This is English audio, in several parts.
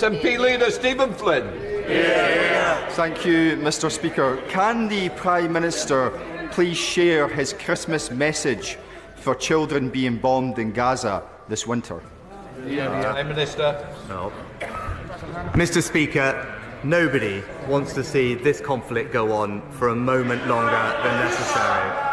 SNP leader Stephen Flynn. Thank you, Mr. Speaker. Can the Prime Minister please share his Christmas message for children being bombed in Gaza this winter? Prime Minister. No. Mr. Speaker, nobody wants to see this conflict go on for a moment longer than necessary.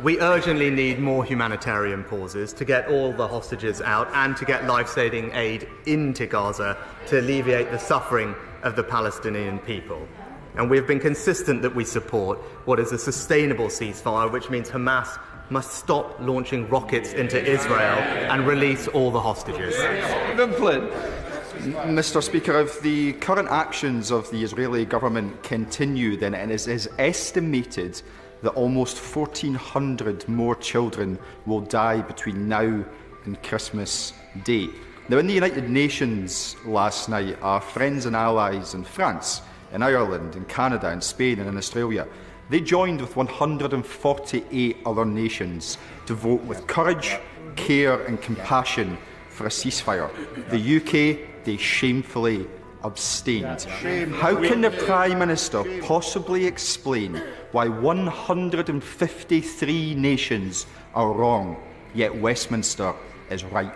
We urgently need more humanitarian pauses to get all the hostages out and to get life-saving aid into Gaza to alleviate the suffering of the Palestinian people. And we have been consistent that we support what is a sustainable ceasefire, which means Hamas must stop launching rockets into Israel and release all the hostages. Stephen Flynn. Mr. Speaker, if the current actions of the Israeli government continue, then it is estimated that almost 1,400 more children will die between now and Christmas Day. Now, in the United Nations last night, our friends and allies in France, in Ireland, in Canada, in Spain and in Australia, they joined with 148 other nations to vote with courage, care and compassion for a ceasefire. The UK, they shamefully abstained. How can the Prime Minister possibly explain why 153 nations are wrong, yet Westminster is right?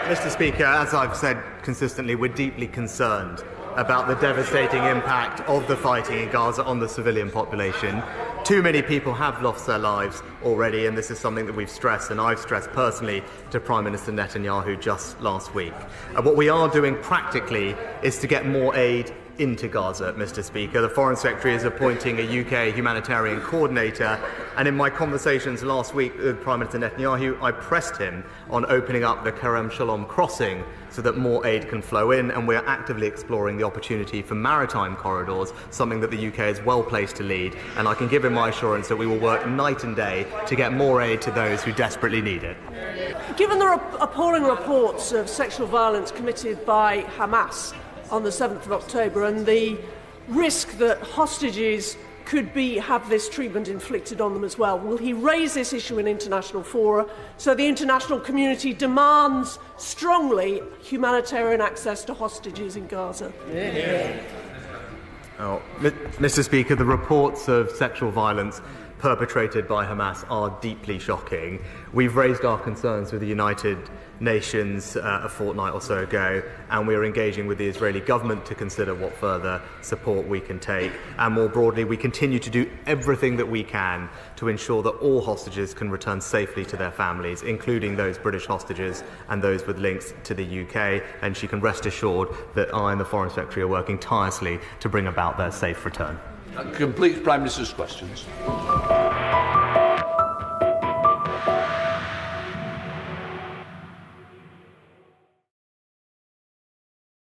Mr. Speaker, as I've said consistently, we're deeply concerned about the devastating impact of the fighting in Gaza on the civilian population. Too many people have lost their lives already, and this is something that we've stressed, and I've stressed personally to Prime Minister Netanyahu just last week. What we are doing practically is to get more aid into Gaza, Mr. Speaker. The Foreign Secretary is appointing a UK humanitarian coordinator, and in my conversations last week with Prime Minister Netanyahu, I pressed him on opening up the Kerem Shalom crossing so that more aid can flow in, and we are actively exploring the opportunity for maritime corridors, something that the UK is well placed to lead, and I can give him my assurance that we will work night and day to get more aid to those who desperately need it. Given the appalling reports of sexual violence committed by Hamas on the 7th of October and the risk that hostages could have this treatment inflicted on them as well, will he raise this issue in international fora so the international community demands strongly humanitarian access to hostages in Gaza? Mr. Speaker, the reports of sexual violence perpetrated by Hamas are deeply shocking. We've raised our concerns with the United Nations a fortnight or so ago, and we are engaging with the Israeli government to consider what further support we can take. And more broadly, we continue to do everything that we can to ensure that all hostages can return safely to their families, including those British hostages and those with links to the UK. And she can rest assured that I and the Foreign Secretary are working tirelessly to bring about their safe return. That completes Prime Minister's questions.